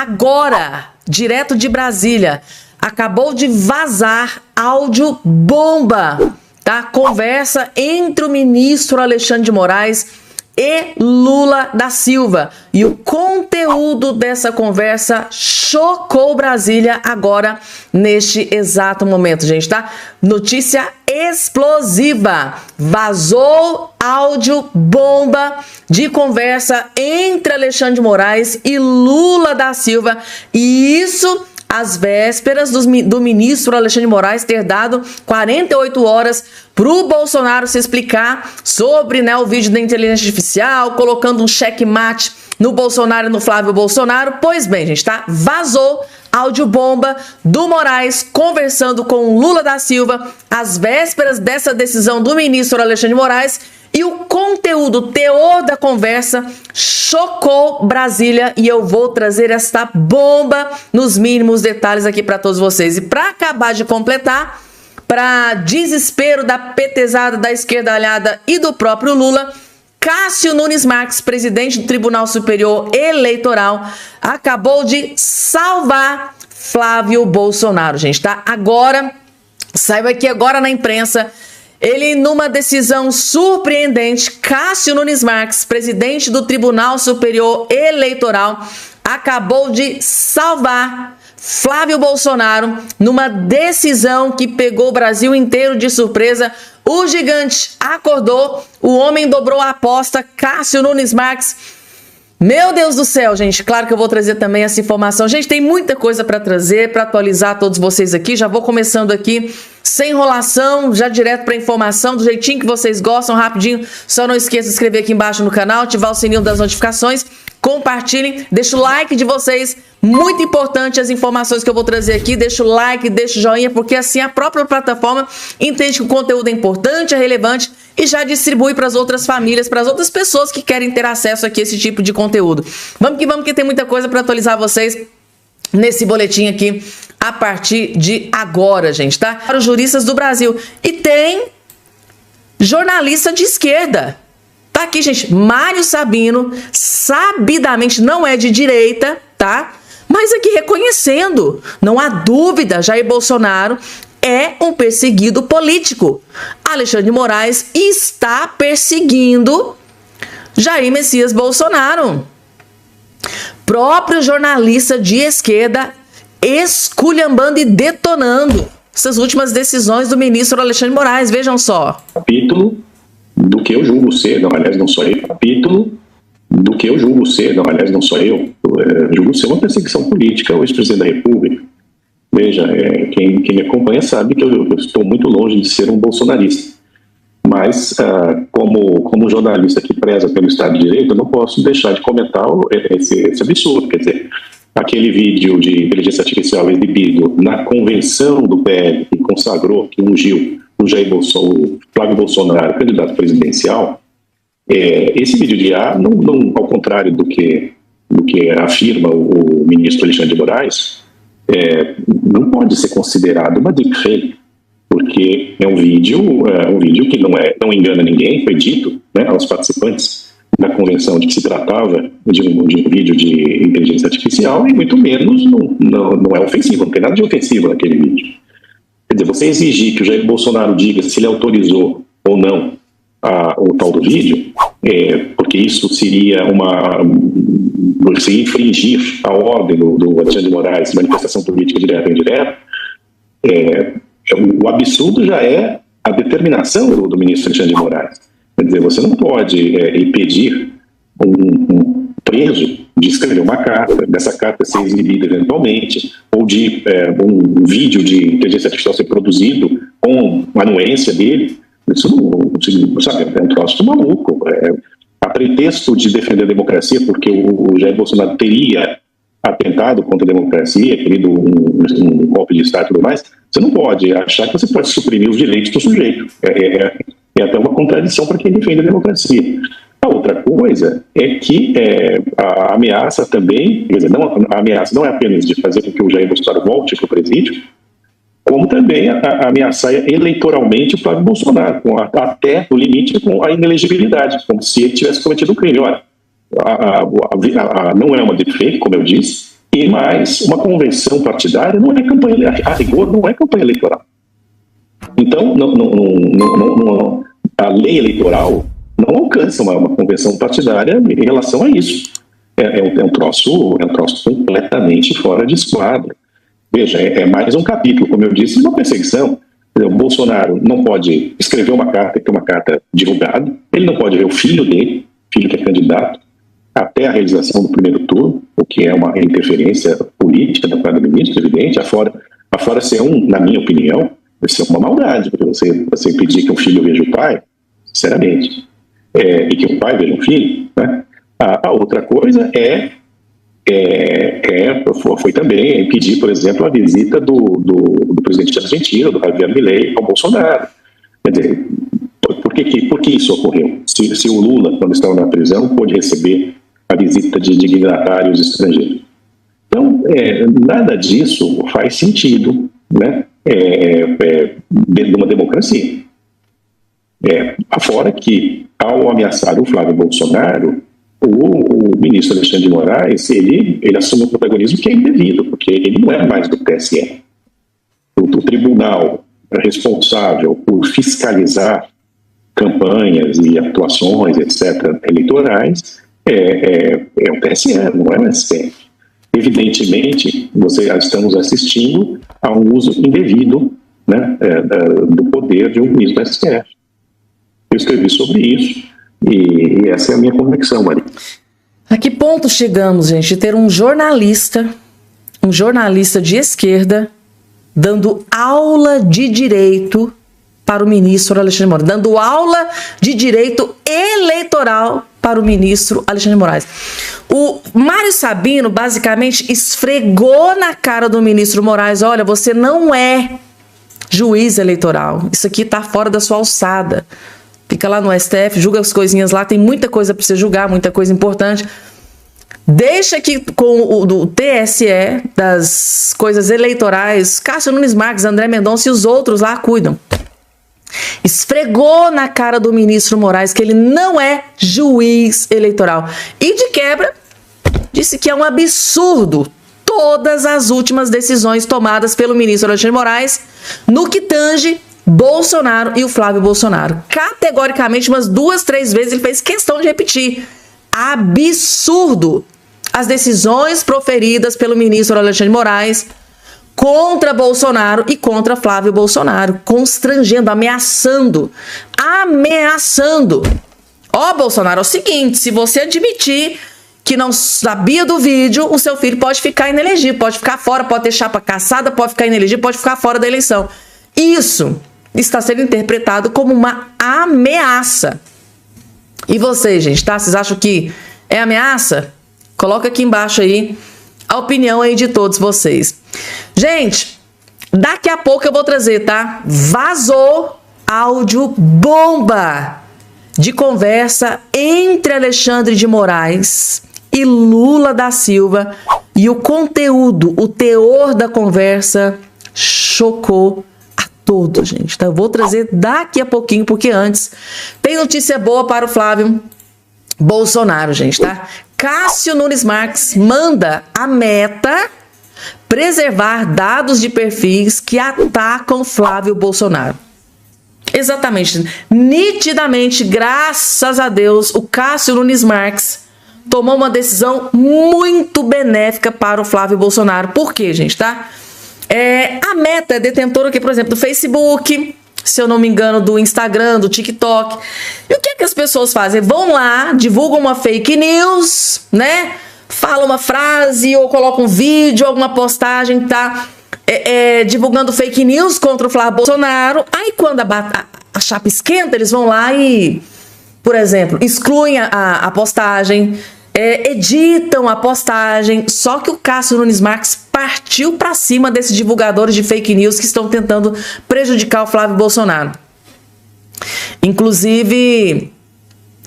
Agora, direto de Brasília, acabou de vazar áudio bomba, tá? Conversa entre o ministro Alexandre de Moraes e Lula da Silva. E o conteúdo dessa conversa chocou Brasília agora, neste exato momento, gente, tá? Notícia explosiva. Vazou áudio bomba de conversa entre Alexandre de Moraes e Lula da Silva. E isso às vésperas do ministro Alexandre de Moraes ter dado 48 horas para o Bolsonaro se explicar sobre, né, o vídeo da inteligência artificial, colocando um checkmate no Bolsonaro e no Flávio Bolsonaro. Pois bem, gente, tá? Vazou áudio bomba do Moraes conversando com o Lula da Silva às vésperas dessa decisão do ministro Alexandre de Moraes. E o conteúdo, o teor da conversa chocou Brasília e eu vou trazer esta bomba nos mínimos detalhes aqui para todos vocês. E para acabar de completar, para desespero da petezada, da esquerdalhada e do próprio Lula, Cássio Nunes Marques, presidente do Tribunal Superior Eleitoral, acabou de salvar Flávio Bolsonaro, gente, tá? Agora, saiba que agora na imprensa, ele, numa decisão surpreendente, Cássio Nunes Marques, presidente do Tribunal Superior Eleitoral, acabou de salvar Flávio Bolsonaro numa decisão que pegou o Brasil inteiro de surpresa. O gigante acordou, o homem dobrou a aposta, Cássio Nunes Marques. Meu Deus do céu, gente, claro que eu vou trazer também essa informação. Gente, tem muita coisa para trazer, para atualizar todos vocês aqui. Já vou começando aqui, sem enrolação, já direto para informação, do jeitinho que vocês gostam, rapidinho. Só não esqueça de se inscrever aqui embaixo no canal, ativar o sininho das notificações, compartilhem, deixa o like de vocês. Muito importante as informações que eu vou trazer aqui. Deixa o like, deixa o joinha, porque assim a própria plataforma entende que o conteúdo é importante, é relevante e já distribui para as outras famílias, para as outras pessoas que querem ter acesso aqui a esse tipo de conteúdo. Vamos que tem muita coisa para atualizar vocês nesse boletim aqui a partir de agora, gente, tá? Para os juristas do Brasil. E tem jornalista de esquerda. Tá aqui, gente, Mário Sabino, sabidamente não é de direita, tá? Mas aqui reconhecendo, não há dúvida, Jair Bolsonaro é um perseguido político. Alexandre de Moraes está perseguindo Jair Messias Bolsonaro. Próprio jornalista de esquerda esculhambando e detonando essas últimas decisões do ministro Alexandre de Moraes. Vejam só. Capítulo do que eu julgo ser, não, aliás, não sou eu, capítulo do que eu julgo ser, não, aliás, não sou eu, julgo ser uma perseguição política ao ex-presidente da República. Veja, quem me acompanha sabe que eu estou muito longe de ser um bolsonarista. Mas, como jornalista que preza pelo Estado de Direito, eu não posso deixar de comentar esse absurdo. Quer dizer, aquele vídeo de inteligência artificial exibido na convenção do PL, que consagrou, que ungiu o Flávio Bolsonaro, candidato presidencial, esse vídeo de IA, ao contrário do que afirma o ministro Alexandre de Moraes, não pode ser considerado uma deepfake, porque é um vídeo que não engana ninguém. Foi dito, né, aos participantes da convenção de que se tratava de um vídeo de inteligência artificial e muito menos não é ofensivo, não tem nada de ofensivo naquele vídeo. Quer dizer, você exigir que o Jair Bolsonaro diga se ele autorizou ou não o tal do vídeo, porque isso seria infringir a ordem do Alexandre de Moraes, manifestação política direta ou indireta, o absurdo já é a determinação do ministro Alexandre de Moraes. Quer dizer, você não pode impedir um preso de escrever uma carta, dessa carta ser exibida eventualmente, ou de um vídeo de inteligência artificial ser produzido com a anuência dele. Isso não, sabe, é um troço maluco. A pretexto de defender a democracia, porque o Jair Bolsonaro teria atentado contra a democracia, querido um golpe de Estado e tudo mais, você não pode achar que você pode suprimir os direitos do sujeito. É até uma contradição para quem defende a democracia. A outra coisa é que a ameaça também, quer dizer, a ameaça não é apenas de fazer com que o Jair Bolsonaro volte para o presídio, como também ameaçar eleitoralmente o Flávio Bolsonaro, até o limite com a inelegibilidade, como se ele tivesse cometido um crime. Olha, não é uma deepfake, como eu disse, E mais, uma convenção partidária não é campanha, a rigor não é campanha eleitoral. Então, a lei eleitoral não alcança uma convenção partidária em relação a isso. É um troço completamente fora de esquadro. Veja, é mais um capítulo, como eu disse, de uma perseguição. O Bolsonaro não pode escrever uma carta, ter uma carta divulgada, ele não pode ver o filho dele, filho que é candidato, até a realização do primeiro turno, o que é uma interferência política da parte do ministro, evidente, afora ser na minha opinião, ser uma maldade, porque você impedir que um filho veja o pai, sinceramente, e que o pai veja um filho, né? A outra coisa foi também impedir, por exemplo, a visita do presidente da Argentina, do Javier Milei, ao Bolsonaro. Quer dizer, por que isso ocorreu? Se o Lula, quando estava na prisão, pôde receber a visita de dignatários estrangeiros. Então, nada disso faz sentido, né, dentro de uma democracia. Afora que, ao ameaçar o Flávio Bolsonaro, o ministro Alexandre de Moraes, ele assume um protagonismo que é indevido, porque ele não é mais do TSE. O tribunal responsável por fiscalizar campanhas e atuações, etc., eleitorais, é o TSE, não é o STF. Evidentemente, estamos assistindo a um uso indevido, né, do poder de um ministro do STF. Eu escrevi sobre isso e essa é a minha convicção, Maria. A que ponto chegamos, gente, de ter um jornalista de esquerda, dando aula de direito para o ministro Alexandre de Moraes, dando aula de direito eleitoral para o ministro Alexandre de Moraes. O Mário Sabino basicamente esfregou na cara do ministro Moraes: olha, você não é juiz eleitoral, isso aqui está fora da sua alçada. Fica lá no STF, julga as coisinhas lá, tem muita coisa para você julgar, muita coisa importante. Deixa aqui com o TSE, das coisas eleitorais, Cássio Nunes Marques, André Mendonça e os outros lá cuidam. Esfregou na cara do ministro Moraes que ele não é juiz eleitoral. E de quebra, disse que é um absurdo todas as últimas decisões tomadas pelo ministro Alexandre de Moraes no que tange Bolsonaro e o Flávio Bolsonaro. Categoricamente, umas 2, 3 vezes ele fez questão de repetir. Absurdo as decisões proferidas pelo ministro Alexandre de Moraes contra Bolsonaro e contra Flávio Bolsonaro, constrangendo, ameaçando. Ó, Bolsonaro, é o seguinte, se você admitir que não sabia do vídeo, o seu filho pode ficar inelegível, pode ficar fora, pode ter chapa cassada, pode ficar inelegível, pode ficar fora da eleição. Isso está sendo interpretado como uma ameaça. E vocês, gente, tá? Vocês acham que é ameaça? Coloca aqui embaixo aí a opinião aí de todos vocês. Gente, daqui a pouco eu vou trazer, tá? Vazou áudio bomba de conversa entre Alexandre de Moraes e Lula da Silva. E o conteúdo, o teor da conversa chocou todo, gente. Então, eu vou trazer daqui a pouquinho, porque antes tem notícia boa para o Flávio Bolsonaro, gente, tá? Cássio Nunes Marques manda a Meta preservar dados de perfis que atacam Flávio Bolsonaro. Exatamente. Nitidamente, graças a Deus, o Cássio Nunes Marques tomou uma decisão muito benéfica para o Flávio Bolsonaro. Por quê, gente, tá? A Meta é detentora aqui, por exemplo, do Facebook, se eu não me engano, do Instagram, do TikTok. E o que é que as pessoas fazem? Vão lá, divulgam uma fake news, né? Falam uma frase ou colocam um vídeo, alguma postagem, tá? Divulgando fake news contra o Flávio Bolsonaro. Aí quando a chapa esquenta, eles vão lá e, por exemplo, excluem a postagem, editam a postagem. Só que o Cássio Nunes Marques partiu para cima desses divulgadores de fake news que estão tentando prejudicar o Flávio Bolsonaro. Inclusive,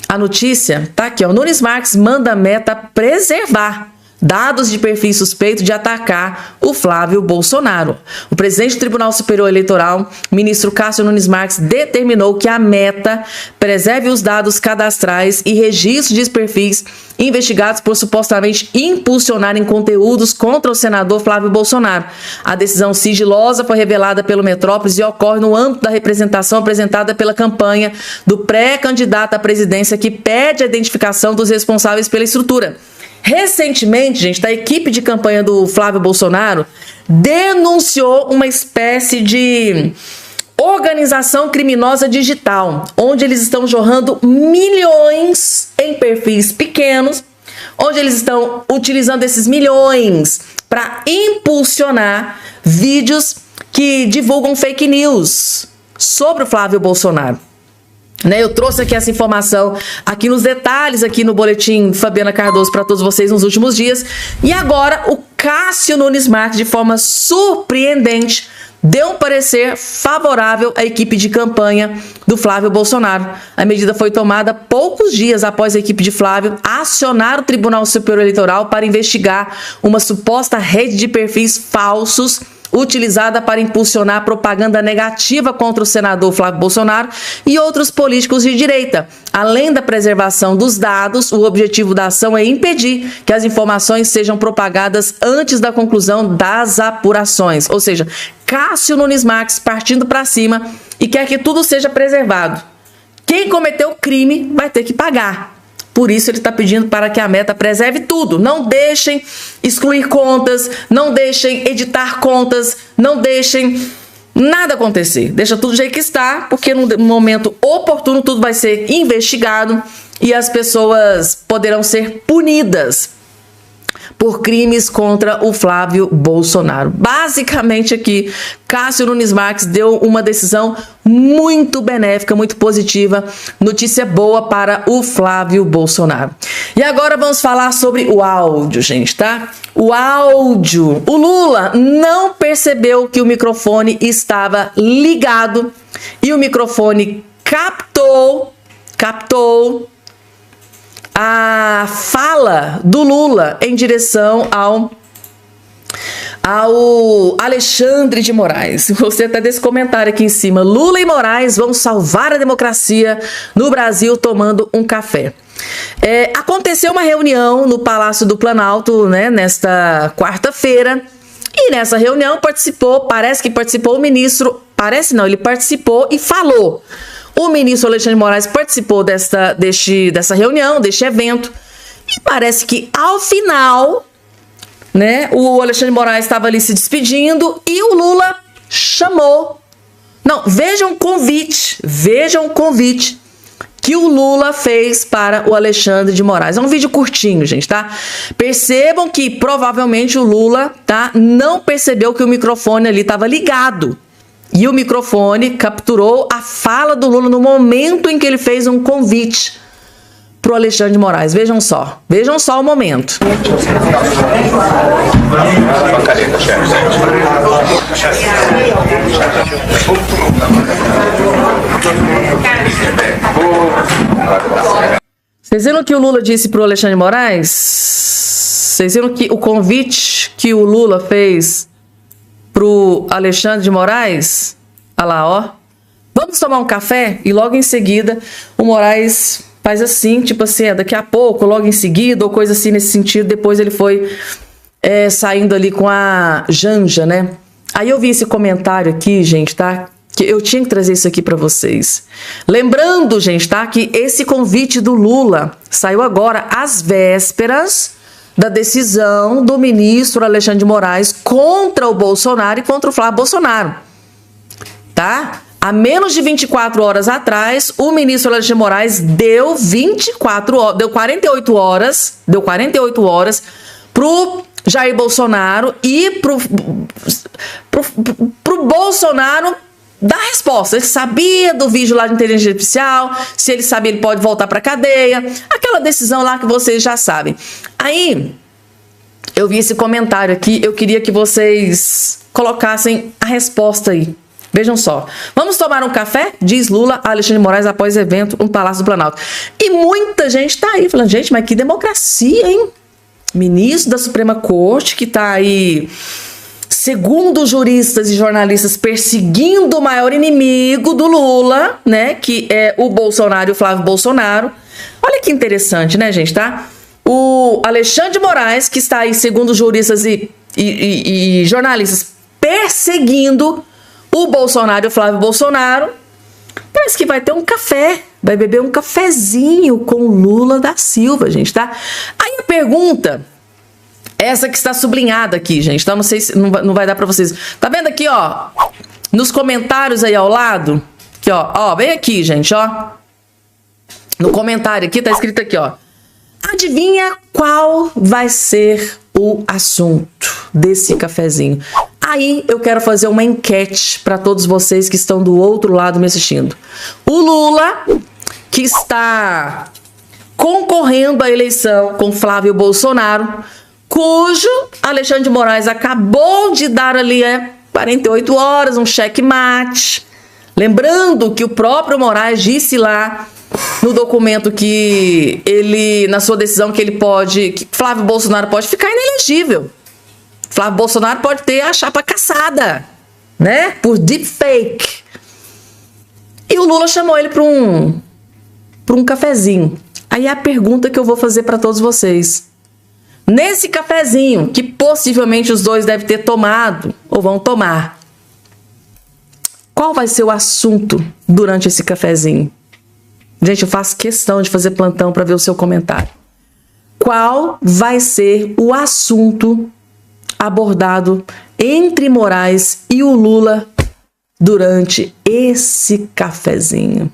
a notícia tá aqui, ó. Nunes Marques manda a Meta preservar dados de perfil suspeito de atacar o Flávio Bolsonaro. O presidente do Tribunal Superior Eleitoral, ministro Cássio Nunes Marques, determinou que a Meta preserve os dados cadastrais e registros de perfis investigados por supostamente impulsionarem conteúdos contra o senador Flávio Bolsonaro. A decisão sigilosa foi revelada pelo Metrópolis e ocorre no âmbito da representação apresentada pela campanha do pré-candidato à presidência que pede a identificação dos responsáveis pela estrutura. Recentemente, gente, a equipe de campanha do Flávio Bolsonaro denunciou uma espécie de organização criminosa digital, onde eles estão jorrando milhões em perfis pequenos, onde eles estão utilizando esses milhões para impulsionar vídeos que divulgam fake news sobre o Flávio Bolsonaro. Eu trouxe aqui essa informação aqui nos detalhes, aqui no boletim Fabiana Cardoso para todos vocês nos últimos dias. E agora o Cássio Nunes Marques, de forma surpreendente, deu um parecer favorável à equipe de campanha do Flávio Bolsonaro. A medida foi tomada poucos dias após a equipe de Flávio acionar o Tribunal Superior Eleitoral para investigar uma suposta rede de perfis falsos utilizada para impulsionar propaganda negativa contra o senador Flávio Bolsonaro e outros políticos de direita. Além da preservação dos dados, o objetivo da ação é impedir que as informações sejam propagadas antes da conclusão das apurações. Ou seja, Cássio Nunes Marques partindo para cima e quer que tudo seja preservado. Quem cometeu o crime vai ter que pagar. Por isso ele está pedindo para que a Meta preserve tudo. Não deixem excluir contas, não deixem editar contas, não deixem nada acontecer. Deixa tudo do jeito que está, porque no momento oportuno tudo vai ser investigado e as pessoas poderão ser punidas por crimes contra o Flávio Bolsonaro. Basicamente aqui, Cássio Nunes Marques deu uma decisão muito benéfica, muito positiva, notícia boa para o Flávio Bolsonaro. E agora vamos falar sobre o áudio, gente, tá? O áudio. O Lula não percebeu que o microfone estava ligado e o microfone captou a fala do Lula em direção ao Alexandre de Moraes. Você até desse comentário aqui em cima. Lula e Moraes vão salvar a democracia no Brasil tomando um café. Aconteceu uma reunião no Palácio do Planalto, nesta quarta-feira. E nessa reunião parece que participou o ministro, ele participou e falou. O ministro Alexandre de Moraes participou dessa reunião, deste evento, e parece que ao final, o Alexandre de Moraes estava ali se despedindo e o Lula chamou. Não, vejam o convite que o Lula fez para o Alexandre de Moraes. É um vídeo curtinho, gente, tá? Percebam que provavelmente o Lula, não percebeu que o microfone ali estava ligado. E o microfone capturou a fala do Lula no momento em que ele fez um convite para o Alexandre de Moraes. Vejam só o momento. Vocês viram o que o Lula disse para o Alexandre de Moraes? Vocês viram que o convite que o Lula fez pro Alexandre de Moraes? Olha lá, ó. Vamos tomar um café? E logo em seguida o Moraes faz assim, tipo assim, daqui a pouco, logo em seguida, ou coisa assim nesse sentido. Depois ele foi saindo ali com a Janja, Aí eu vi esse comentário aqui, gente, tá? Que eu tinha que trazer isso aqui para vocês. Lembrando, gente, tá? Que esse convite do Lula saiu agora às vésperas da decisão do ministro Alexandre de Moraes contra o Bolsonaro e contra o Flávio Bolsonaro, tá? Há menos de 24 horas atrás, o ministro Alexandre de Moraes deu 48 horas pro Jair Bolsonaro e pro Bolsonaro dar resposta. Ele sabia do vídeo lá de inteligência artificial, se ele sabia, ele pode voltar para cadeia, aquela decisão lá que vocês já sabem. Aí, eu vi esse comentário aqui, eu queria que vocês colocassem a resposta aí. Vejam só. Vamos tomar um café? Diz Lula a Alexandre de Moraes após evento no Palácio do Planalto. E muita gente tá aí falando, gente, mas que democracia, hein? ministro da Suprema Corte, que está aí, segundo juristas e jornalistas, perseguindo o maior inimigo do Lula, né, que é o Bolsonaro e o Flávio Bolsonaro. Olha que interessante, né, gente, tá? O Alexandre de Moraes, que está aí, segundo juristas e jornalistas, perseguindo o Bolsonaro e o Flávio Bolsonaro, parece que vai ter um café, vai beber um cafezinho com o Lula da Silva, gente, tá? Aí a pergunta, essa que está sublinhada aqui, gente, tá? Não sei se não vai dar pra vocês. Tá vendo aqui, ó, nos comentários aí ao lado, aqui, ó, bem aqui, gente, ó. No comentário aqui, tá escrito aqui, ó. Adivinha qual vai ser o assunto desse cafezinho? Aí eu quero fazer uma enquete para todos vocês que estão do outro lado me assistindo. O Lula, que está concorrendo à eleição com Flávio Bolsonaro, cujo Alexandre de Moraes acabou de dar ali 48 horas, um checkmate. Lembrando que o próprio Moraes disse lá no documento que ele, na sua decisão, que Flávio Bolsonaro pode ficar inelegível. Flávio Bolsonaro pode ter a chapa caçada, né? Por deepfake. E o Lula chamou ele para um cafezinho. Aí a pergunta que eu vou fazer para todos vocês. Nesse cafezinho, que possivelmente os dois devem ter tomado ou vão tomar, qual vai ser o assunto durante esse cafezinho? Gente, eu faço questão de fazer plantão para ver o seu comentário. Qual vai ser o assunto abordado entre Moraes e o Lula durante esse cafezinho?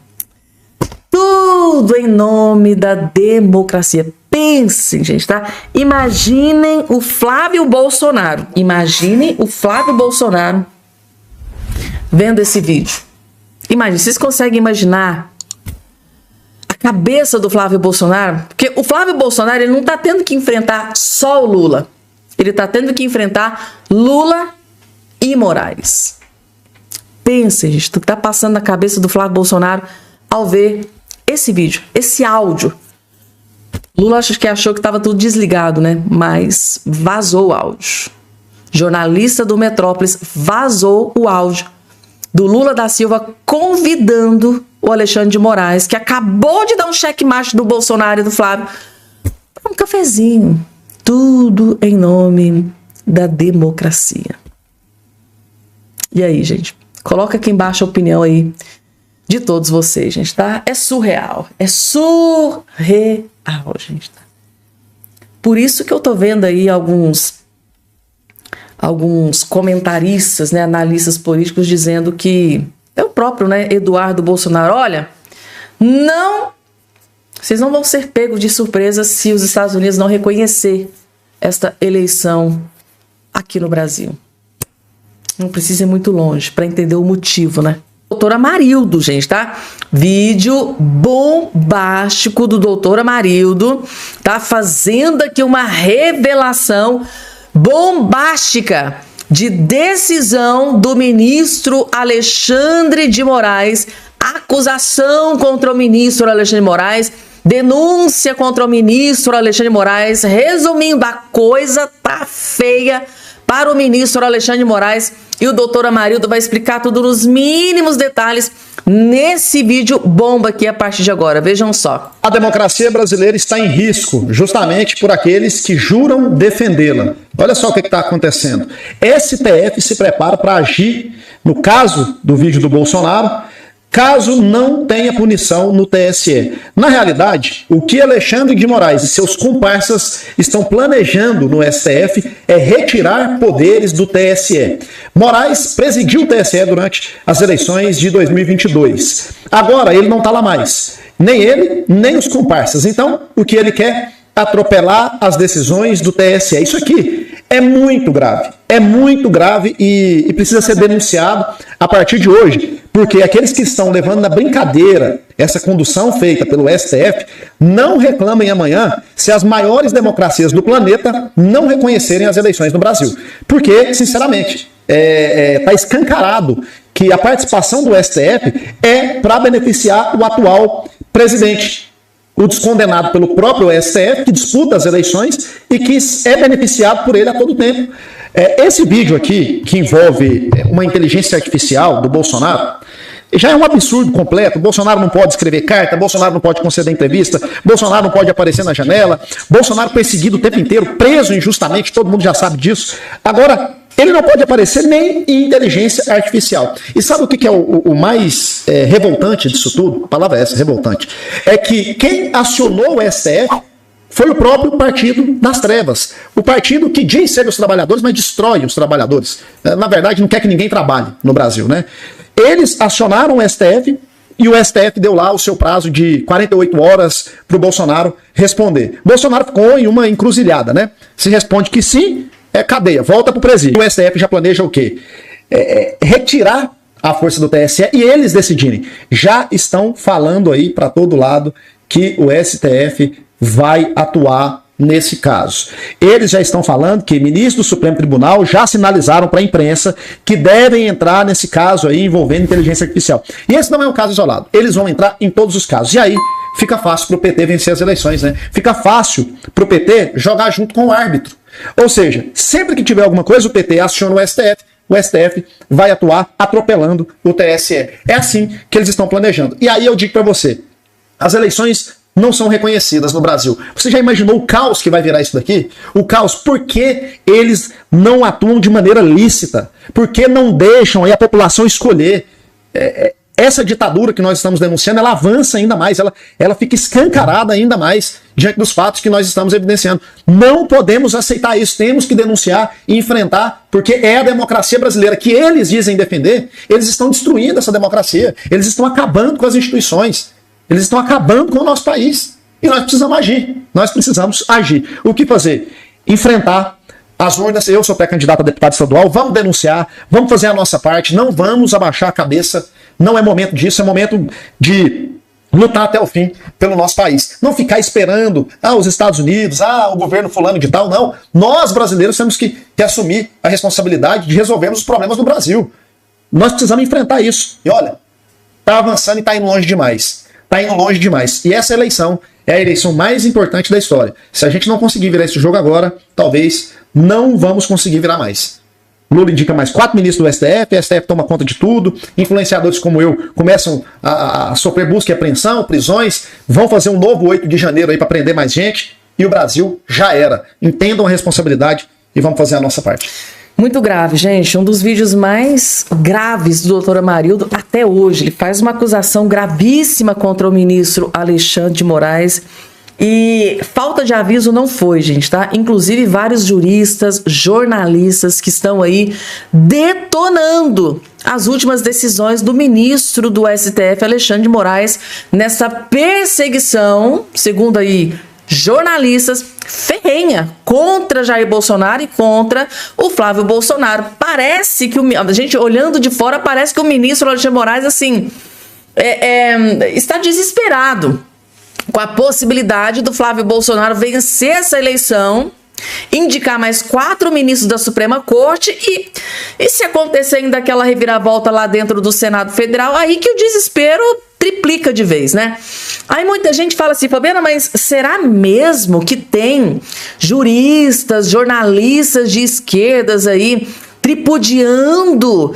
Tudo em nome da democracia. Pensem, gente, tá? Imaginem o Flávio Bolsonaro. Imaginem o Flávio Bolsonaro vendo esse vídeo. Imaginem, vocês conseguem imaginar a cabeça do Flávio Bolsonaro? Porque o Flávio Bolsonaro, ele não tá tendo que enfrentar só o Lula. Ele tá tendo que enfrentar Lula e Moraes. Pensem, gente, o que tá passando na cabeça do Flávio Bolsonaro ao ver esse vídeo, esse áudio. Lula acho que achou que estava tudo desligado, né? Mas vazou o áudio. Jornalista do Metrópolis vazou o áudio do Lula da Silva convidando o Alexandre de Moraes, que acabou de dar um checkmate do Bolsonaro e do Flávio, para um cafezinho. Tudo em nome da democracia. E aí, gente? Coloca aqui embaixo a opinião aí de todos vocês, gente, tá? É surreal. É surreal, gente, tá? Por isso que eu tô vendo aí alguns comentaristas, né, analistas políticos dizendo que é o próprio, né, Eduardo Bolsonaro, olha, vocês não vão ser pegos de surpresa se os Estados Unidos não reconhecer esta eleição aqui no Brasil. Não precisa ir muito longe para entender o motivo, né? Doutor Amarildo, gente, tá? Vídeo bombástico do doutor Amarildo, tá? Fazendo aqui uma revelação bombástica de decisão do ministro Alexandre de Moraes, acusação contra o ministro Alexandre de Moraes, denúncia contra o ministro Alexandre de Moraes. Resumindo, a coisa tá feia para o ministro Alexandre de Moraes, e o doutor Amarildo vai explicar tudo nos mínimos detalhes nesse vídeo bomba aqui a partir de agora. Vejam só. A democracia brasileira está em risco, justamente por aqueles que juram defendê-la. Olha só o que está acontecendo. STF se prepara para agir, no caso do vídeo do Bolsonaro, caso não tenha punição no TSE. Na realidade, o que Alexandre de Moraes e seus comparsas estão planejando no STF é retirar poderes do TSE. Moraes presidiu o TSE durante as eleições de 2022. Agora ele não está lá mais. Nem ele, nem os comparsas. Então, o que ele quer? Atropelar as decisões do TSE. Isso aqui é muito grave e precisa ser denunciado a partir de hoje, porque aqueles que estão levando na brincadeira essa condução feita pelo STF não reclamem amanhã se as maiores democracias do planeta não reconhecerem as eleições no Brasil. Porque, sinceramente, está escancarado que a participação do STF é para beneficiar o atual presidente, o descondenado pelo próprio STF, que disputa as eleições e que é beneficiado por ele a todo tempo. Esse vídeo aqui, que envolve uma inteligência artificial do Bolsonaro, já é um absurdo completo. Bolsonaro não pode escrever carta, Bolsonaro não pode conceder entrevista, Bolsonaro não pode aparecer na janela, Bolsonaro perseguido o tempo inteiro, preso injustamente, todo mundo já sabe disso. Agora, ele não pode aparecer nem em inteligência artificial. E sabe o que é o mais revoltante disso tudo? A palavra é essa, revoltante. É que quem acionou o STF foi o próprio Partido das Trevas. O partido que diz ser os trabalhadores, mas destrói os trabalhadores. Na verdade, não quer que ninguém trabalhe no Brasil, né? Eles acionaram o STF e o STF deu lá o seu prazo de 48 horas para o Bolsonaro responder. Bolsonaro ficou em uma encruzilhada, né? Se responde que sim, é cadeia, volta para o presídio. O STF já planeja o quê? Retirar a força do TSE e eles decidirem. Já estão falando aí para todo lado que o STF vai atuar nesse caso. Eles já estão falando que ministros do Supremo Tribunal já sinalizaram para a imprensa que devem entrar nesse caso aí envolvendo inteligência artificial. E esse não é um caso isolado. Eles vão entrar em todos os casos. E aí fica fácil para o PT vencer as eleições, né? Fica fácil para o PT jogar junto com o árbitro. Ou seja, sempre que tiver alguma coisa, o PT aciona o STF vai atuar atropelando o TSE. É assim que eles estão planejando. E aí eu digo para você, as eleições não são reconhecidas no Brasil. Você já imaginou o caos que vai virar isso daqui? O caos, por que eles não atuam de maneira lícita? Por que não deixam aí a população escolher? Essa ditadura que nós estamos denunciando, ela avança ainda mais, ela fica escancarada ainda mais diante dos fatos que nós estamos evidenciando. Não podemos aceitar isso, temos que denunciar e enfrentar, porque é a democracia brasileira que eles dizem defender, eles estão destruindo essa democracia, eles estão acabando com as instituições, eles estão acabando com o nosso país. E nós precisamos agir. O que fazer? Enfrentar as urnas. Eu sou pré-candidato a deputado estadual, vamos denunciar, vamos fazer a nossa parte, não vamos abaixar a cabeça. Não é momento disso, é momento de lutar até o fim pelo nosso país. Não ficar esperando os Estados Unidos, o governo fulano de tal, não. Nós, brasileiros, temos que assumir a responsabilidade de resolvermos os problemas do Brasil. Nós precisamos enfrentar isso. E olha, está avançando e está indo longe demais. Está indo longe demais. E essa eleição é a eleição mais importante da história. Se a gente não conseguir virar esse jogo agora, talvez não vamos conseguir virar mais. Lula indica mais 4 ministros do STF, o STF toma conta de tudo, influenciadores como eu começam a sofrer busca e apreensão, prisões, vão fazer um novo 8 de janeiro aí para prender mais gente, e o Brasil já era. Entendam a responsabilidade e vamos fazer a nossa parte. Muito grave, gente. Um dos vídeos mais graves do doutor Amarildo até hoje. Ele faz uma acusação gravíssima contra o ministro Alexandre de Moraes. E falta de aviso não foi, gente, tá? Inclusive vários juristas, jornalistas que estão aí detonando as últimas decisões do ministro do STF, Alexandre de Moraes, nessa perseguição, segundo aí jornalistas, ferrenha contra Jair Bolsonaro e contra o Flávio Bolsonaro. Parece que a gente olhando de fora, parece que o ministro Alexandre de Moraes, assim, está desesperado com a possibilidade do Flávio Bolsonaro vencer essa eleição, indicar mais 4 ministros da Suprema Corte e se acontecer ainda aquela reviravolta lá dentro do Senado Federal, aí que o desespero triplica de vez, né? Aí muita gente fala assim, Fabiana, mas será mesmo que tem juristas, jornalistas de esquerdas aí tripudiando,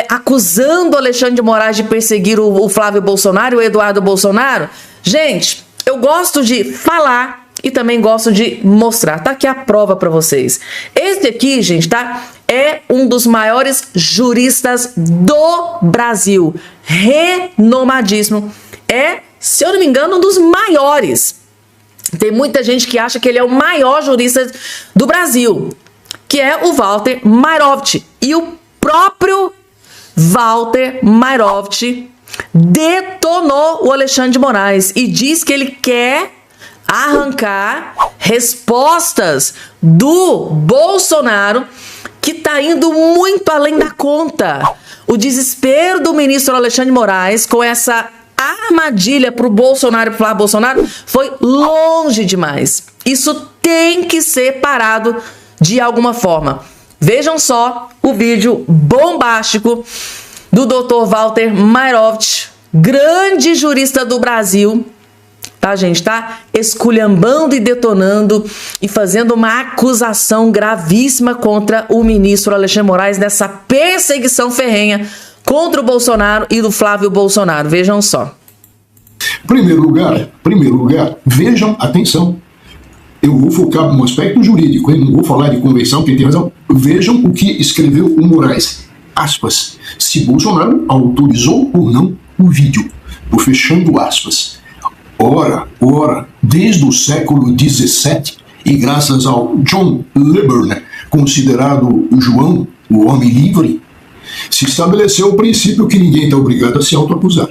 acusando o Alexandre de Moraes de perseguir o Flávio Bolsonaro e o Eduardo Bolsonaro? Gente, eu gosto de falar e também gosto de mostrar. Tá aqui a prova para vocês. Esse aqui, gente, tá? É um dos maiores juristas do Brasil. Renomadíssimo. Se eu não me engano, um dos maiores. Tem muita gente que acha que ele é o maior jurista do Brasil, que é o Walter Mairovitch. E o próprio Walter Mairovitch detonou o Alexandre de Moraes e diz que ele quer arrancar respostas do Bolsonaro, que está indo muito além da conta. O desespero do ministro Alexandre de Moraes com essa armadilha para o Bolsonaro e para o Flávio Bolsonaro foi longe demais. Isso tem que ser parado de alguma forma. Vejam só o vídeo bombástico do Dr. Walter Mairovitch, grande jurista do Brasil, tá, gente? Tá esculhambando e detonando e fazendo uma acusação gravíssima contra o ministro Alexandre de Moraes nessa perseguição ferrenha contra o Bolsonaro e do Flávio Bolsonaro. Vejam só. Primeiro lugar, vejam, atenção, eu vou focar no aspecto jurídico, eu não vou falar de convenção, quem tem razão. Vejam o que escreveu o Moraes, aspas, se Bolsonaro autorizou ou não o vídeo, tô fechando aspas. Ora, desde o século XVII, e graças ao John Leyburn, considerado João, o homem livre, se estabeleceu o princípio que ninguém está obrigado a se autoacusar.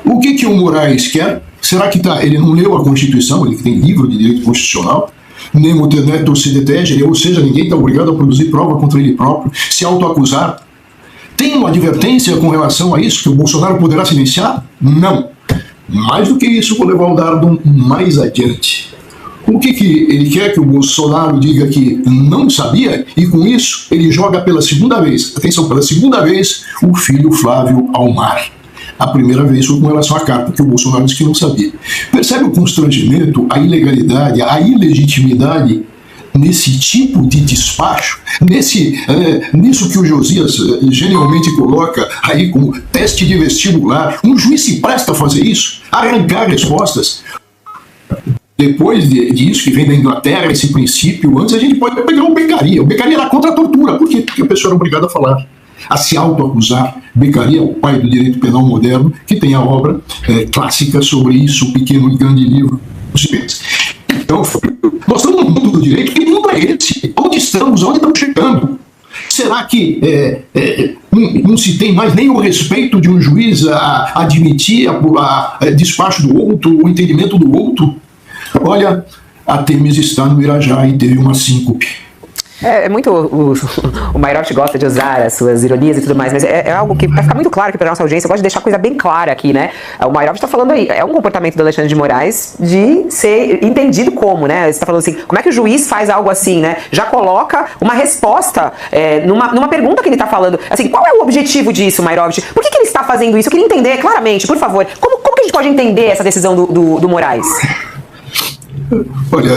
O que o Moraes quer? Será que ele não leu a Constituição, ele que tem livro de direito constitucional, nemo tenetur sed tegere, ou seja, ninguém está obrigado a produzir prova contra ele próprio, se autoacusar? Tem uma advertência com relação a isso, que o Bolsonaro poderá silenciar? Não. Mais do que isso, vou levar o dardo mais adiante. O que ele quer? Que o Bolsonaro diga que não sabia, e com isso ele joga pela segunda vez, atenção, pela segunda vez, o filho Flávio ao mar. A primeira vez foi com relação à carta, que o Bolsonaro disse que não sabia. Percebe o constrangimento, a ilegalidade, a ilegitimidade nesse tipo de despacho, nisso que o Josias genialmente coloca aí como teste de vestibular? Um juiz se presta a fazer isso? Arrancar respostas? Depois disso, que vem da Inglaterra, esse princípio, antes a gente pode pegar o Beccaria. O Beccaria era contra a tortura. Por quê? Porque a pessoa era obrigada a falar, a se autoacusar. Beccaria é o pai do direito penal moderno, que tem a obra clássica sobre isso, o pequeno e grande livro. Então, nós estamos no mundo do direito. Que mundo é esse? Onde estamos? Onde estamos chegando? Será que não se tem mais nem o respeito de um juiz a admitir a despacho do outro, o entendimento do outro? Olha, a Temis está no Irajá e teve uma síncope. É muito. O Mayroft gosta de usar as suas ironias e tudo mais, mas é algo que, para ficar muito claro aqui para nossa audiência, eu gosto de deixar a coisa bem clara aqui, né? O Mayroft está falando aí, é um comportamento do Alexandre de Moraes de ser entendido como, né? Você está falando assim, como é que o juiz faz algo assim, né? Já coloca uma resposta numa pergunta que ele está falando. Assim, qual é o objetivo disso, Mayroft? Por que ele está fazendo isso? Eu queria entender claramente, por favor. Como que a gente pode entender essa decisão do Moraes? Olha,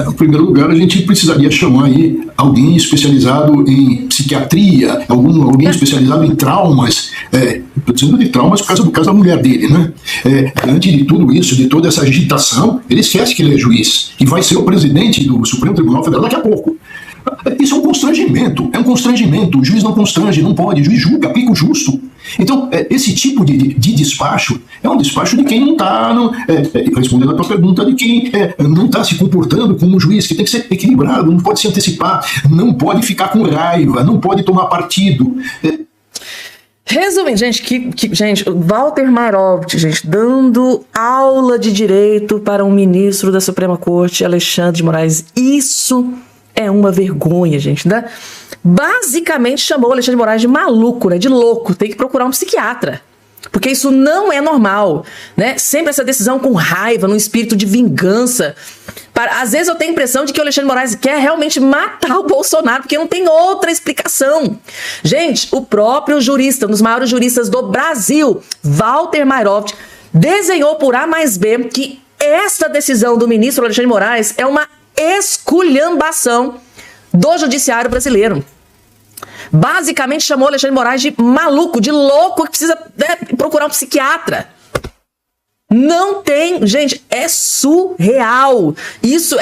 em primeiro lugar, a gente precisaria chamar aí alguém especializado em psiquiatria, alguém especializado em traumas. Estou dizendo de traumas por causa do caso da mulher dele, né? Diante de tudo isso, de toda essa agitação, ele esquece que ele é juiz e vai ser o presidente do Supremo Tribunal Federal daqui a pouco. Isso é um constrangimento, o juiz não constrange, não pode, o juiz julga, aplica o justo. Então, esse tipo de despacho é um despacho de quem não está, respondendo a tua pergunta, de quem não está se comportando como juiz, que tem que ser equilibrado, não pode se antecipar, não pode ficar com raiva, não pode tomar partido. Resumindo, gente, o Walter Mayroft, gente, dando aula de direito para um ministro da Suprema Corte, Alexandre de Moraes, isso é uma vergonha, gente, né? Basicamente chamou o Alexandre de Moraes de maluco, né? De louco. Tem que procurar um psiquiatra. Porque isso não é normal, né? Sempre essa decisão com raiva, num espírito de vingança. Às vezes eu tenho a impressão de que o Alexandre de Moraes quer realmente matar o Bolsonaro, porque não tem outra explicação. Gente, o próprio jurista, um dos maiores juristas do Brasil, Walter Mayroft, desenhou por A mais B que essa decisão do ministro Alexandre de Moraes é uma esculhambação do judiciário brasileiro. Basicamente chamou Alexandre de Moraes de maluco, de louco, que precisa procurar um psiquiatra. Não tem, gente, é surreal. Isso,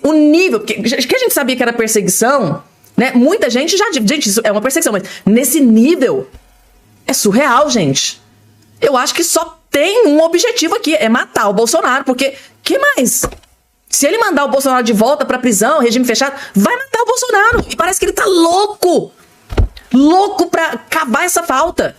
o nível, que a gente sabia que era perseguição, né? Muita gente gente, isso é uma perseguição, mas nesse nível é surreal, gente. Eu acho que só tem um objetivo aqui, é matar o Bolsonaro, porque que mais? Se ele mandar o Bolsonaro de volta pra prisão, regime fechado, vai matar o Bolsonaro. E parece que ele tá louco. Louco pra cavar essa falta.